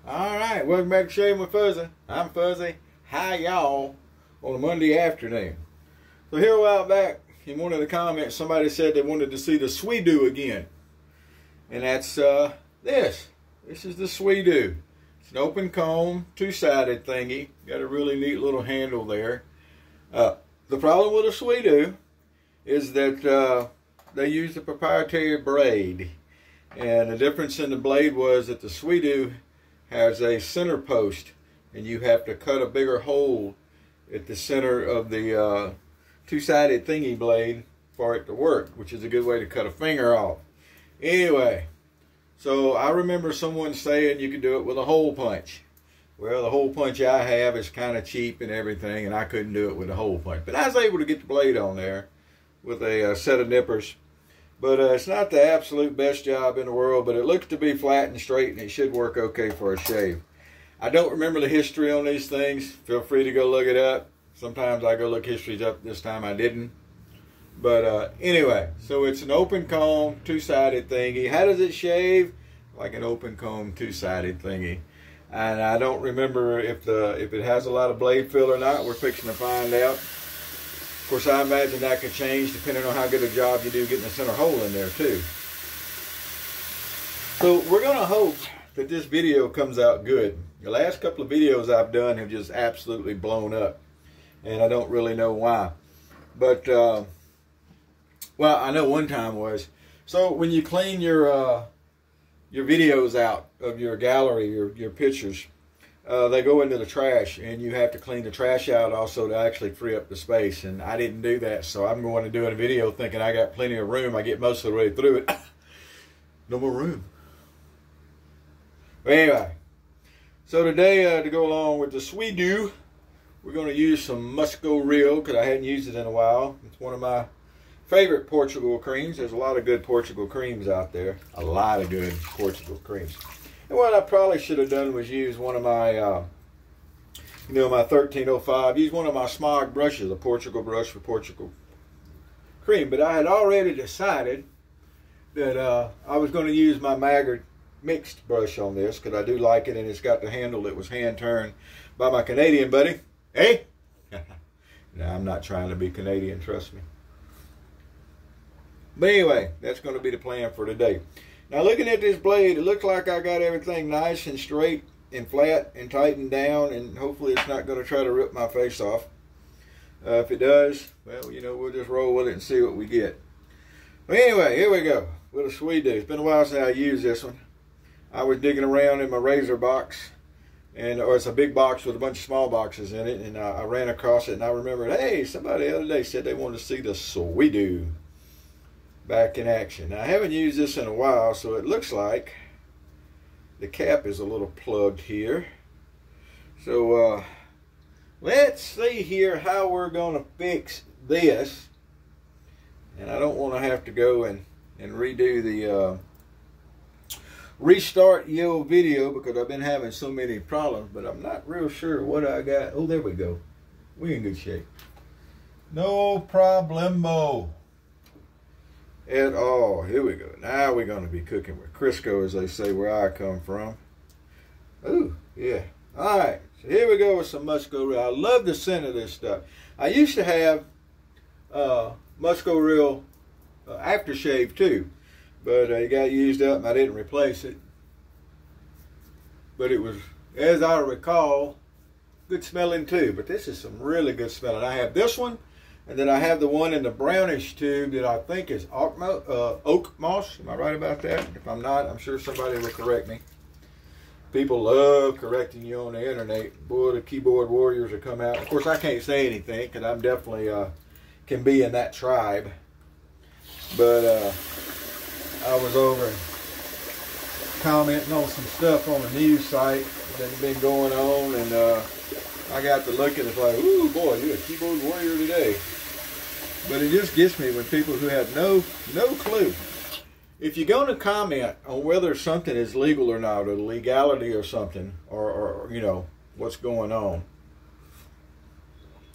Alright, welcome back to Shaving with Fuzzy. I'm Fuzzy. Hi y'all on a Monday afternoon. So here a while back, in one of the comments, somebody said they wanted to see the Swee-Do again. And that's this. This is the Swee-Do. It's an open comb, two-sided thingy. Got a really neat little handle there. The problem with a Swee-Do is that they used a proprietary blade. And the difference in the blade was that the Swee-Do has a center post, and you have to cut a bigger hole at the center of the two-sided thingy blade for it to work, which is a good way to cut a finger off. Anyway, so I remember someone saying you could do it with a hole punch. Well, the hole punch I have is kind of cheap and everything, and I couldn't do it with a hole punch. But I was able to get the blade on there with a set of nippers. But it's not the absolute best job in the world, but it looks to be flat and straight, and it should work okay for a shave. I don't remember the history on these things. Feel free to go look it up. Sometimes I go look histories up. This time I didn't. But anyway, so it's an open comb, two-sided thingy. How does it shave? Like an open comb, two-sided thingy. And I don't remember if it has a lot of blade fill or not. We're fixing to find out. Of course, I imagine that could change depending on how good a job you do getting the center hole in there too. So we're going to hope that this video comes out good. The last couple of videos I've done have just absolutely blown up, and I don't really know why. But well, I know one time was, so when you clean your videos out of your gallery, your pictures, they go into the trash, and you have to clean the trash out also to actually free up the space. And I didn't do that, so I'm going to do a video thinking I got plenty of room. I get most of the way through it. No more room. But anyway, so today to go along with the Swee-Do, we're going to use some Musgo Real because I hadn't used it in a while. It's one of my favorite Portugal creams. There's a lot of good Portugal creams out there. A lot of good Portugal creams. And what I probably should have done was use one of my, my 1305. Use one of my Smog brushes, a Portugal brush for Portugal cream. But I had already decided that I was going to use my Maggard mixed brush on this because I do like it, and it's got the handle that was hand turned by my Canadian buddy. Hey? No, I'm not trying to be Canadian, trust me. But anyway, that's going to be the plan for today. Now looking at this blade, it looks like I got everything nice and straight and flat and tightened down, and hopefully it's not going to try to rip my face off. If it does, well, we'll just roll with it and see what we get. But anyway, here we go with a Swee-Do. It's been a while since I used this one. I was digging around in my razor box, or it's a big box with a bunch of small boxes in it, and I ran across it, and I remembered, hey, somebody the other day said they wanted to see the Swee-Do back in action. Now, I haven't used this in a while, so it looks like the cap is a little plugged here. So let's see here how we're going to fix this. And I don't want to have to go and redo the restart the old video because I've been having so many problems, but I'm not real sure what I got. Oh, there we go. We're in good shape. No problemo at all. Here we go. Now we're going to be cooking with Crisco, as they say where I come from. Ooh, yeah. All right. So here we go with some Musgo Real. I love the scent of this stuff. I used to have Musgo Real aftershave too, but it got used up and I didn't replace it. But it was, as I recall, good smelling too. But this is some really good smelling. I have this one. And then I have the one in the brownish tube that I think is oak moss. Am I right about that? If I'm not, I'm sure somebody will correct me. People love correcting you on the internet. Boy, the keyboard warriors will come out. Of course, I can't say anything because I'm definitely can be in that tribe. But I was over commenting on some stuff on the news site that's been going on, and I got to look at it like, ooh, boy, you're a keyboard warrior today. But it just gets me when people who have no clue. If you're going to comment on whether something is legal or not, or the legality or something, or what's going on,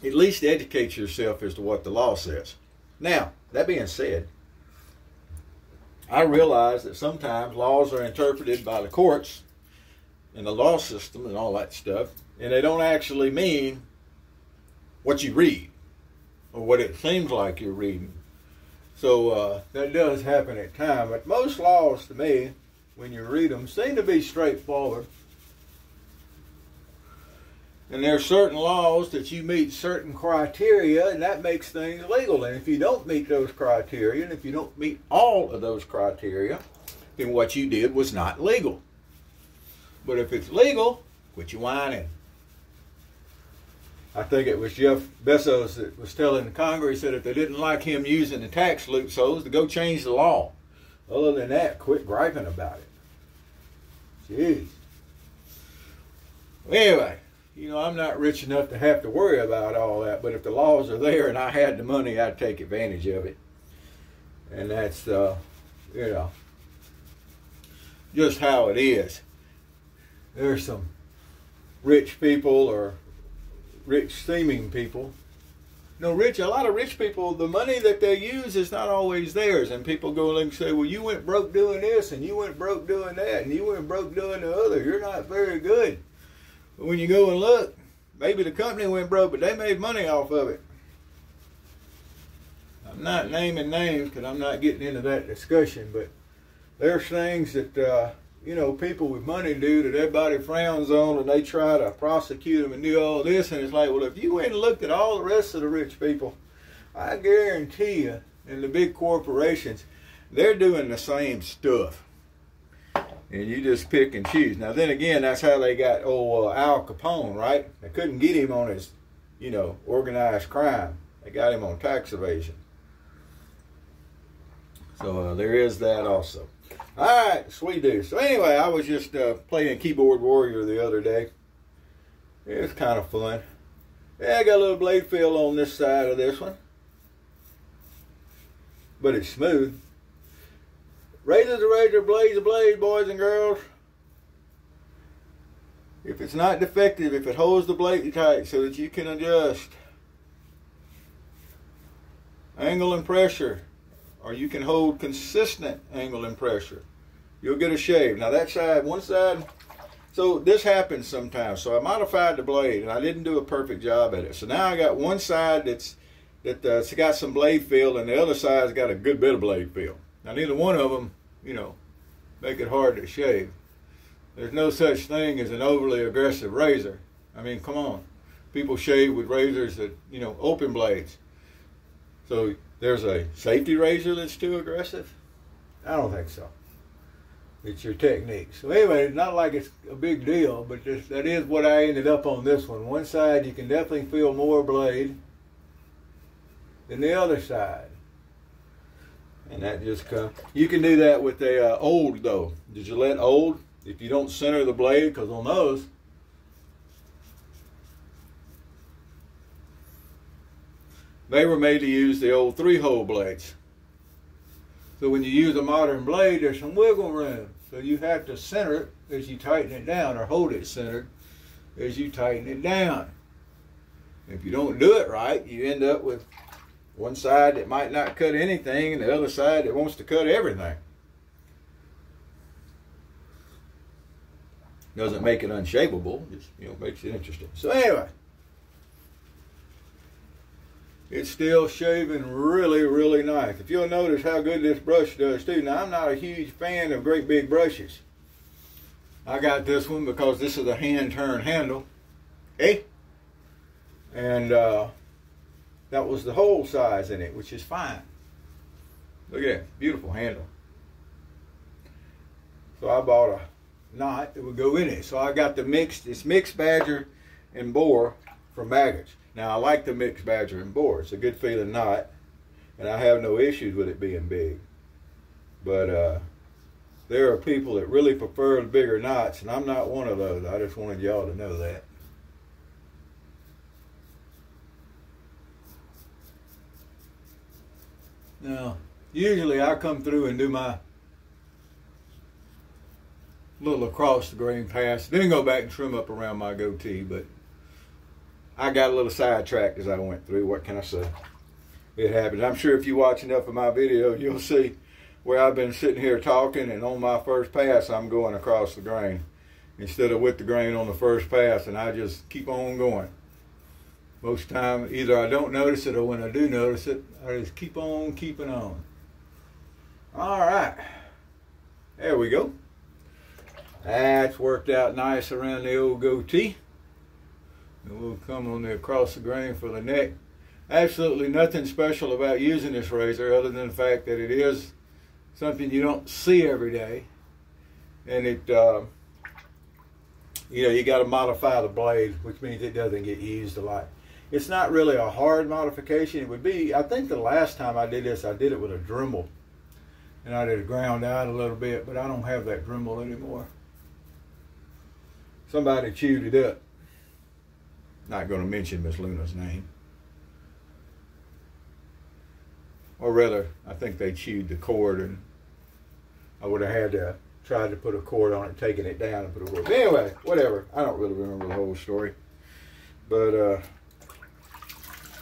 at least educate yourself as to what the law says. Now, that being said, I realize that sometimes laws are interpreted by the courts and the law system and all that stuff, and they don't actually mean what you read or what it seems like you're reading. So that does happen at times. But most laws, to me, when you read them, seem to be straightforward. And there are certain laws that you meet certain criteria, and that makes things legal. And if you don't meet those criteria, and if you don't meet all of those criteria, then what you did was not legal. But if it's legal, quit your whining. I think it was Jeff Bezos that was telling Congress that if they didn't like him using the tax loopholes, to go change the law. Other than that, quit griping about it. Jeez. Anyway, you know, I'm not rich enough to have to worry about all that, but if the laws are there and I had the money, I'd take advantage of it. And that's, you know, just how it is. There's some rich people or rich-seeming people. No, a lot of rich people, the money that they use is not always theirs. And people go and say, well, you went broke doing this, and you went broke doing that, and you went broke doing the other. You're not very good. But when you go and look, maybe the company went broke, but they made money off of it. I'm not naming names because I'm not getting into that discussion, but there's things that you know, people with money do that everybody frowns on, and they try to prosecute them and do all this, and it's like, well, if you went and looked at all the rest of the rich people, I guarantee you, in the big corporations, they're doing the same stuff. And you just pick and choose. Now, then again, that's how they got old Al Capone, right? They couldn't get him on his, you know, organized crime. They got him on tax evasion. So there is that also. All right, Swee-Do. So anyway, I was just playing Keyboard Warrior the other day. It was kind of fun. Yeah, I got a little blade fill on this side of this one, but it's smooth. Razor's a razor, blade's a blade, boys and girls. If it's not defective, if it holds the blade tight so that you can adjust angle and pressure, or you can hold consistent angle and pressure, you'll get a shave. Now that side, one side, so this happens sometimes. So I modified the blade, and I didn't do a perfect job at it. So now I got one side that's got some blade feel, and the other side's got a good bit of blade feel. Now neither one of them, you know, make it hard to shave. There's no such thing as an overly aggressive razor. I mean, come on. People shave with razors that, you know, open blades. So there's a safety razor that's too aggressive? I don't think so. It's your technique. So anyway, it's not like it's a big deal, but that is what I ended up on this one. One side you can definitely feel more blade than the other side. And that just comes. You can do that with a old though. The Gillette old, if you don't center the blade, because on those, they were made to use the old 3-hole blades. So when you use a modern blade, there's some wiggle room. So you have to center it as you tighten it down, or hold it centered as you tighten it down. If you don't do it right, you end up with one side that might not cut anything and the other side that wants to cut everything. Doesn't make it unshapeable, just, you know, makes it interesting. So anyway, it's still shaving really, really nice. If you'll notice how good this brush does too. Now, I'm not a huge fan of great big brushes. I got this one because this is a hand-turn handle. Okay? And that was the hole size in it, which is fine. Look at that, beautiful handle. So I bought a knot that would go in it. So I got it's mixed badger and boar from Baggage. Now, I like the mixed badger and boar. It's a good feeling knot, and I have no issues with it being big. But there are people that really prefer the bigger knots, and I'm not one of those. I just wanted y'all to know that. Now, usually I come through and do my little across the grain pass, then go back and trim up around my goatee, but I got a little sidetracked as I went through. What can I say? It happens. I'm sure if you watch enough of my video, you'll see where I've been sitting here talking, and on my first pass, I'm going across the grain. instead of with the grain on the first pass, and I just keep on going. Most time, either I don't notice it, or when I do notice it, I just keep on keeping on. All right, there we go. That's worked out nice around the old goatee. And we'll come on there across the grain for the neck. Absolutely nothing special about using this razor other than the fact that it is something you don't see every day. And it, you know, you got to modify the blade, which means it doesn't get used a lot. It's not really a hard modification. It would be, I think the last time I did this, I did it with a Dremel. And I did it ground out a little bit, but I don't have that Dremel anymore. Somebody chewed it up. Not going to mention Miss Luna's name. Or rather, I think they chewed the cord, and I would have had to try to put a cord on it, taking it down and put a cord. But anyway, whatever. I don't really remember the whole story. But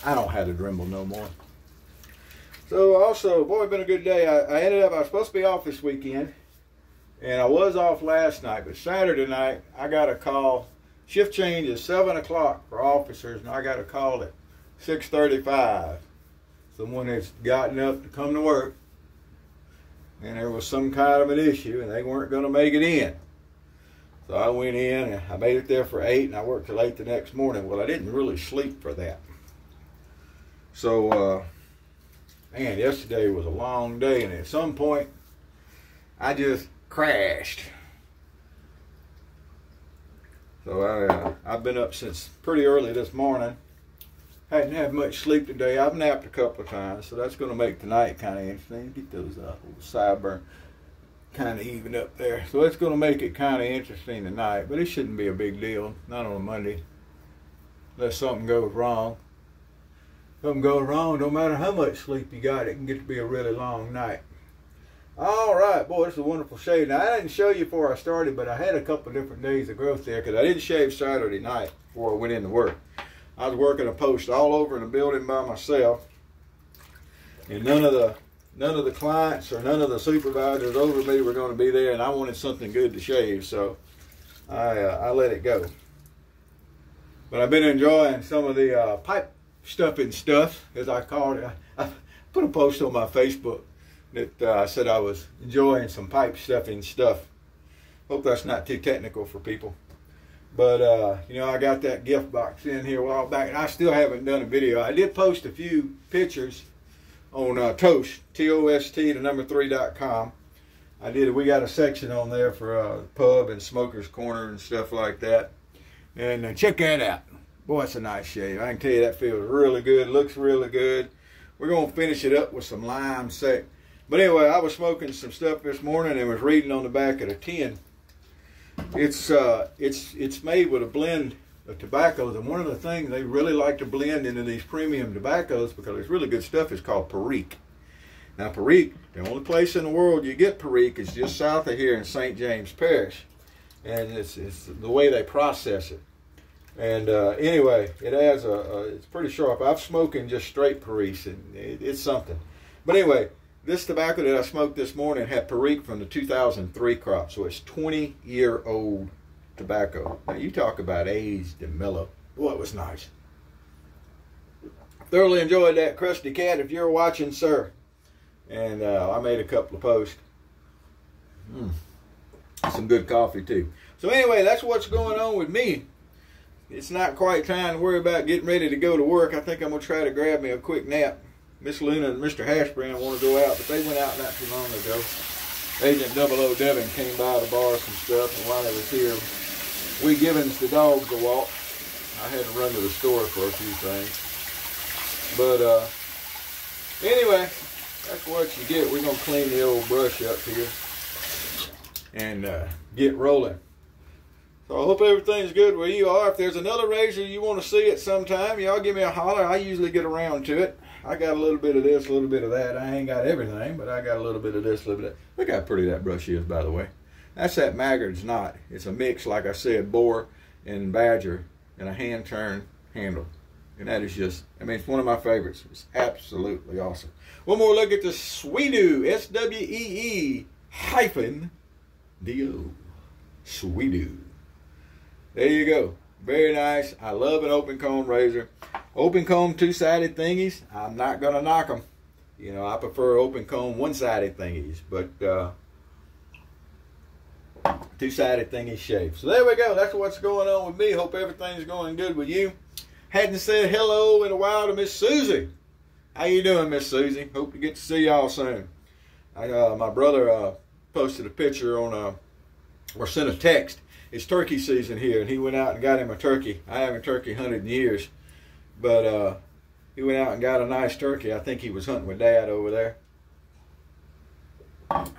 I don't have the Dremel no more. So also, boy, it's been a good day. I was supposed to be off this weekend, and I was off last night, but Saturday night, I got a call. Shift change is 7 o'clock for officers, and I got a call at 6:35. Someone that's gotten up to come to work, and there was some kind of an issue, and they weren't going to make it in. So I went in, and I made it there for 8, and I worked till 8 the next morning. Well, I didn't really sleep for that. So, man, yesterday was a long day, and at some point, I just crashed. So I've been up since pretty early this morning. Hadn't had much sleep today. I've napped a couple of times, so that's going to make tonight kind of interesting. Get those sideburn kind of even up there. So it's going to make it kind of interesting tonight, but it shouldn't be a big deal. Not on a Monday, unless something goes wrong. Something goes wrong, no matter how much sleep you got, it can get to be a really long night. All right, boy, this is a wonderful shave. Now, I didn't show you before I started, but I had a couple of different days of growth there because I didn't shave Saturday night before I went into work. I was working a post all over in the building by myself, and none of the clients or none of the supervisors over me were going to be there, and I wanted something good to shave, so I let it go. But I've been enjoying some of the pipe stuffing stuff, as I called it. I put a post on my Facebook that I said I was enjoying some pipe stuffing stuff. Hope that's not too technical for people. But, you know, I got that gift box in here a while back, and I still haven't done a video. I did post a few pictures on Toast, T-O-S-T, the number 3.com. We got a section on there for pub and smoker's corner and stuff like that. And check that out. Boy, it's a nice shave. I can tell you that feels really good, looks really good. We're going to finish it up with some lime sec. But anyway, I was smoking some stuff this morning and was reading on the back of the tin. It's made with a blend of tobaccos, and one of the things they really like to blend into these premium tobaccos, because it's really good stuff, is called Perique. Now Perique, the only place in the world you get Perique is just south of here in St. James Parish, and it's the way they process it. And anyway, it has it's pretty sharp. I've smoked just straight Perique, and it's something. But anyway, this tobacco that I smoked this morning had Perique from the 2003 crop, so it's 20-year-old tobacco. Now you talk about aged and mellow. Boy, it was nice. Thoroughly enjoyed that, Krusty Cat, if you're watching, sir. And I made a couple of posts. Some good coffee, too. So anyway, that's what's going on with me. It's not quite time to worry about getting ready to go to work. I think I'm going to try to grab me a quick nap. Miss Luna and Mr. Hashbrand want to go out, but they went out not too long ago. Agent 00 Devin came by to borrow some stuff, and while they was here, we givens the dogs a walk. I had to run to the store for a few things. But anyway, that's what you get. We're going to clean the old brush up here and get rolling. So I hope everything's good where you are. If there's another razor you want to see at some time, y'all give me a holler. I usually get around to it. I got a little bit of this, a little bit of that. I ain't got everything, but I got a little bit of this, a little bit of that. Look how pretty that brush is, by the way. That's that Maggard's knot. It's a mix, like I said, boar and badger, and a hand-turn handle. And that is just, I mean, it's one of my favorites. It's absolutely awesome. One more look at the Swee-Do, S-W-E-E hyphen D-O. Swee-Do. There you go. Very nice. I love an open comb razor. Open comb two-sided thingies, I'm not going to knock them. You know, I prefer open comb one-sided thingies, but two-sided thingies shave. So there we go. That's what's going on with me. Hope everything's going good with you. Hadn't said hello in a while to Miss Susie. How you doing, Miss Susie? Hope to get to see y'all soon. My brother posted a picture on, or sent a text. It's turkey season here, and he went out and got him a turkey. I haven't turkey hunted in years, but he went out and got a nice turkey. I think he was hunting with Dad over there.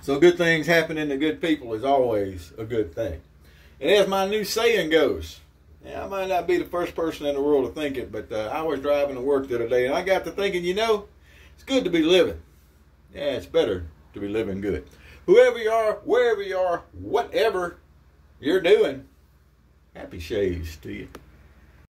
So good things happening to good people is always a good thing. And as my new saying goes, yeah, I might not be the first person in the world to think it, but I was driving to work the other day, and I got to thinking, you know, it's good to be living. Yeah, it's better to be living good. Whoever you are, wherever you are, whatever you're doing, happy shaves to you.